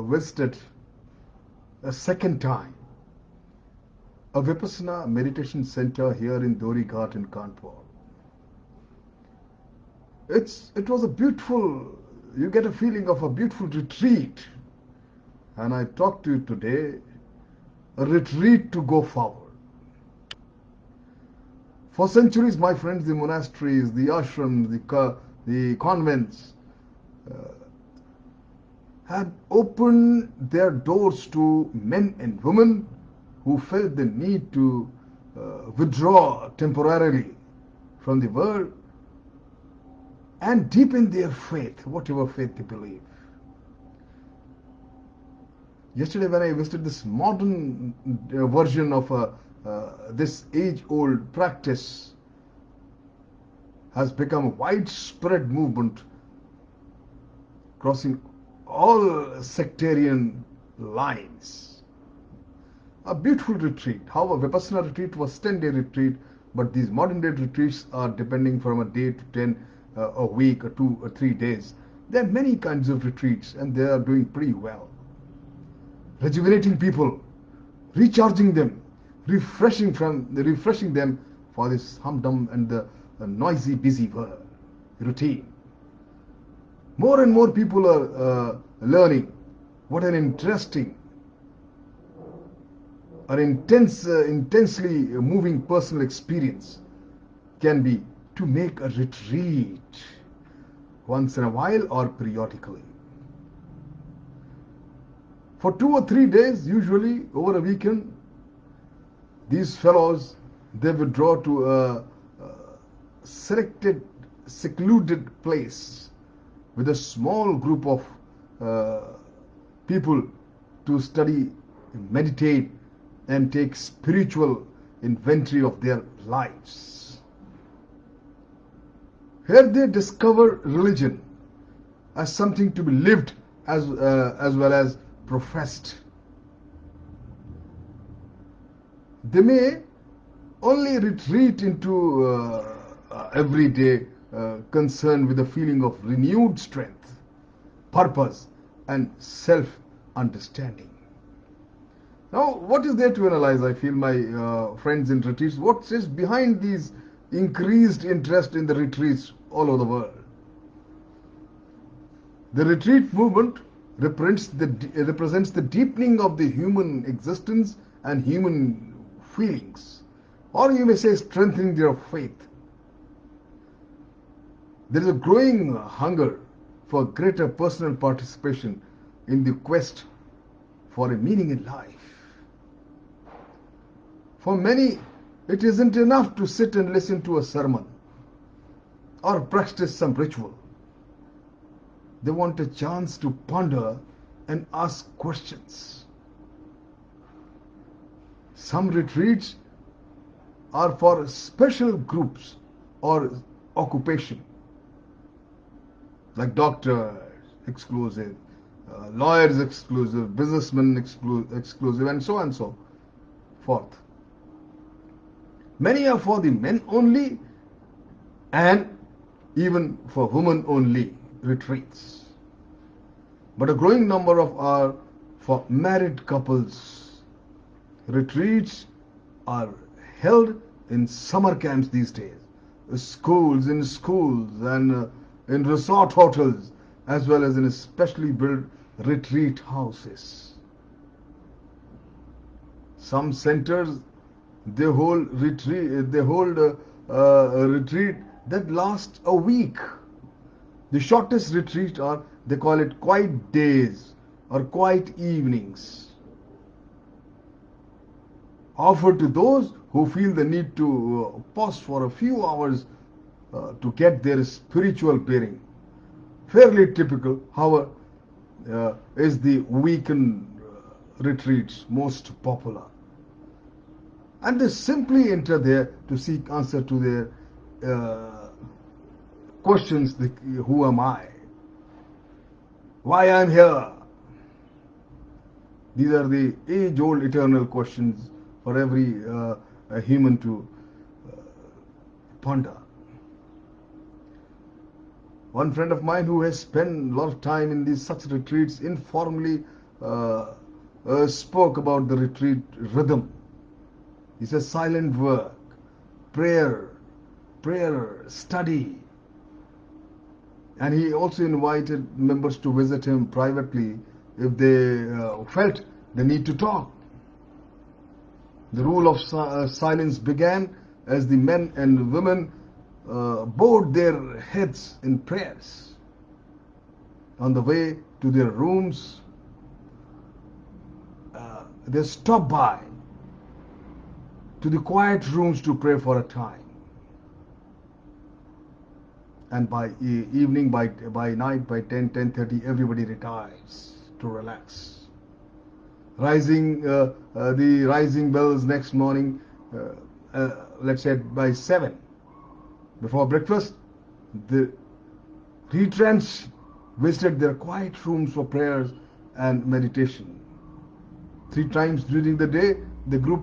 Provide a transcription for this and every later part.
visited a second time a Vipassana meditation center here in Dori-Ghat in Kanpur. It was a beautiful, you get a feeling of a beautiful retreat. And I talk to you today, a retreat to go forward. For centuries, my friends, the monasteries, the ashrams, the convents had opened their doors to men and women who felt the need to withdraw temporarily from the world and deepen their faith, whatever faith they believe. Yesterday when I visited this modern version of this age-old practice has become a widespread movement crossing all sectarian lines. A beautiful retreat. However, Vipassana retreat was 10-day retreat, but these modern day retreats are depending from a day to 10, a week or 2 or 3 days. There are many kinds of retreats and they are doing pretty well. Rejuvenating people, recharging them, refreshing them for this humdrum and the noisy, busy world, routine. More and more people are learning what an interesting, an intensely moving personal experience can be to make a retreat once in a while or periodically. For 2 or 3 days, usually over a weekend, these fellows, they withdraw to a selected, secluded place with a small group of people to study, meditate, and take spiritual inventory of their lives. Here they discover religion as something to be lived as well as professed. They may only retreat into everyday concern with a feeling of renewed strength, purpose, and self-understanding. Now, what is there to analyze? I feel, my friends in retreats, what is behind these increased interest in the retreats all over the world? The retreat movement represents the deepening of the human existence and human feelings, or you may say strengthening their faith. There is a growing hunger for greater personal participation in the quest for a meaning in life. For many, it isn't enough to sit and listen to a sermon or practice some ritual. They want a chance to ponder and ask questions. Some retreats are for special groups or occupation, like doctors exclusive, lawyers exclusive, businessmen exclusive, and so on and so forth. Many are for the men only and even for women only retreats. But a growing number of are for married couples. Retreats are held in summer camps these days, in schools and in resort hotels, as well as in specially built retreat houses. Some centers, they hold a retreat that lasts a week. The shortest retreat are, they call it quiet days or quiet evenings, offered to those who feel the need to pause for a few hours to get their spiritual bearing. Fairly typical, however, is the weekend retreats most popular. And they simply enter there to seek answer to their questions, who am I? Why I am here? These are the age-old eternal questions for every human to ponder. One friend of mine who has spent a lot of time in these such retreats informally uh, spoke about the retreat rhythm. He says silent work, prayer, study. And he also invited members to visit him privately if they felt the need to talk. The rule of silence began as the men and women bowed their heads in prayers. On the way to their rooms, they stopped by to the quiet rooms to pray for a time. And by evening, by night, by 10:30, everybody retires to relax. The rising bells next morning, let's say by 7, before breakfast, the retrenched visited their quiet rooms for prayers and meditation. 3 times during the day, the group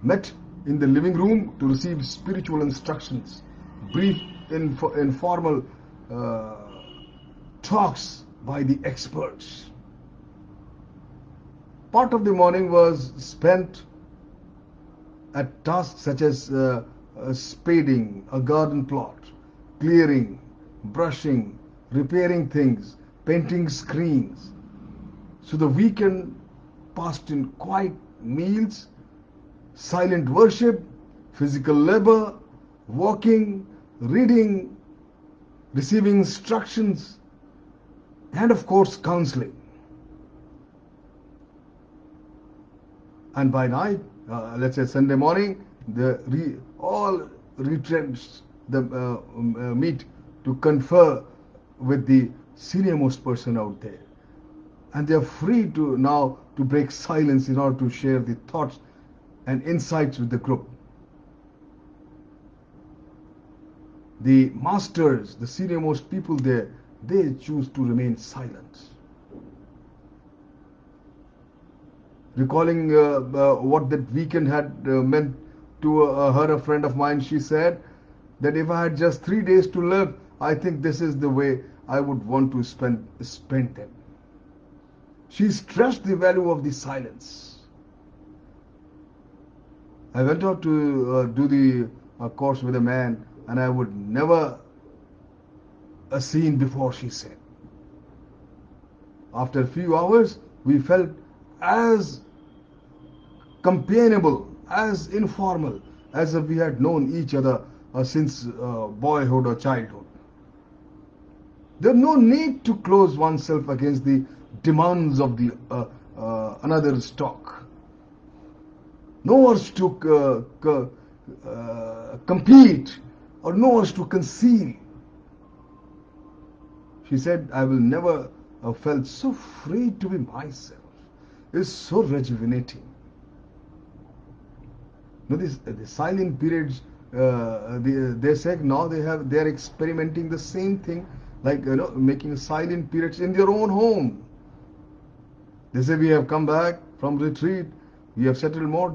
met in the living room to receive spiritual instructions, brief informal talks by the experts. Part of the morning was spent at tasks such as spading a garden plot, clearing, brushing, repairing things, painting screens. So the weekend passed in quiet meals, silent worship, physical labor, walking, reading, receiving instructions, and of course counseling. And by night, let's say Sunday morning, all retrenched meet to confer with the senior-most person out there. And they are free to now to break silence in order to share the thoughts and insights with the group. The masters, the senior-most people there, they choose to remain silent. Recalling what that weekend had meant to her, a friend of mine, she said that if I had just 3 days to live, I think this is the way I would want to spend them. She stressed the value of the silence. I went out to do the course with a man, and I would never seen before, she said. After a few hours, we felt as companionable, as informal, as if we had known each other since boyhood or childhood. There's no need to close oneself against the demands of the another's talk. No urge to compete or no urge to conceal. She said, I will never have felt so free to be myself. It's so rejuvenating. Now the silent periods, they say now they're experimenting the same thing, like making silent periods in their own home. They say we have come back from retreat, we have settled more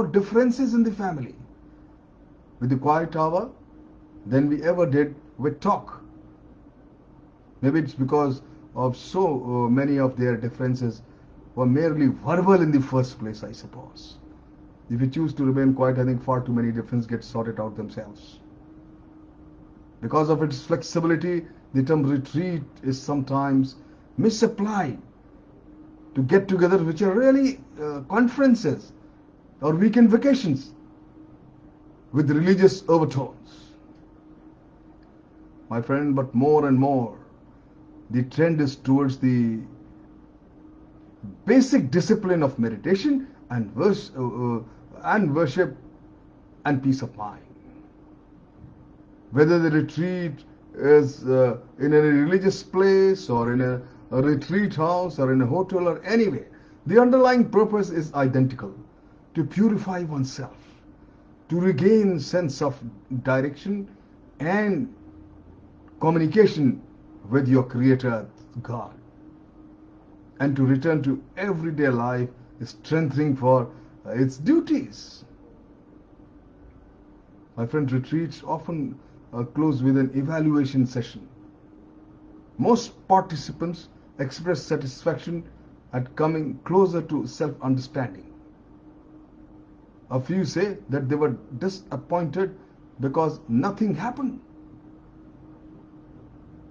differences in the family with the quiet hour than we ever did with talk. Maybe it's because of so many of their differences were merely verbal in the first place, I suppose. If you choose to remain quiet, I think far too many differences get sorted out themselves. Because of its flexibility, the term retreat is sometimes misapplied to get-togethers, which are really conferences or weekend vacations with religious overtones. My friend, but more and more, the trend is towards the basic discipline of meditation and worship and peace of mind. Whether the retreat is in a religious place or in a retreat house or in a hotel or anywhere, the underlying purpose is identical: to purify oneself, to regain sense of direction and communication with your Creator God, and to return to everyday life strengthening for its duties. My friend, retreats often close with an evaluation session. Most participants expressed satisfaction at coming closer to self-understanding. A few say that they were disappointed because nothing happened.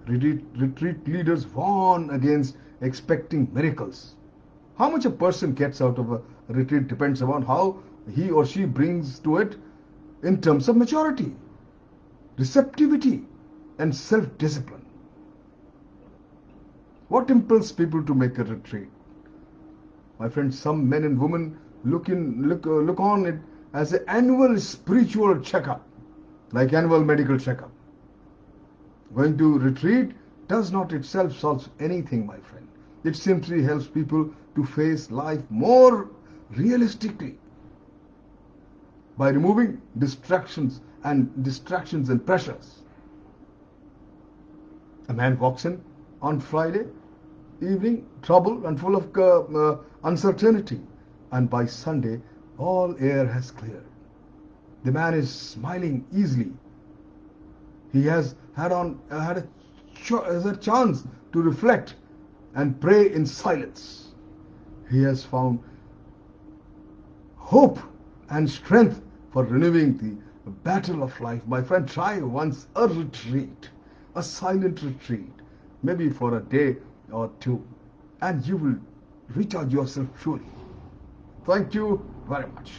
Retreat leaders warn against expecting miracles. How much a person gets out of a retreat depends upon how he or she brings to it in terms of maturity, receptivity, and self-discipline. What impels people to make a retreat? My friends, some men and women look on it as an annual spiritual checkup, like annual medical checkup. Going to retreat does not itself solve anything, my friend. It simply helps people to face life more realistically by removing distractions and pressures. A man walks in on Friday evening, troubled and full of uncertainty, and by Sunday, all air has cleared. The man is smiling easily. He has had a chance to reflect and pray in silence. He has found hope and strength for renewing the battle of life. My friend, try once a retreat, a silent retreat, maybe for a day or two, and you will recharge yourself truly. Thank you very much.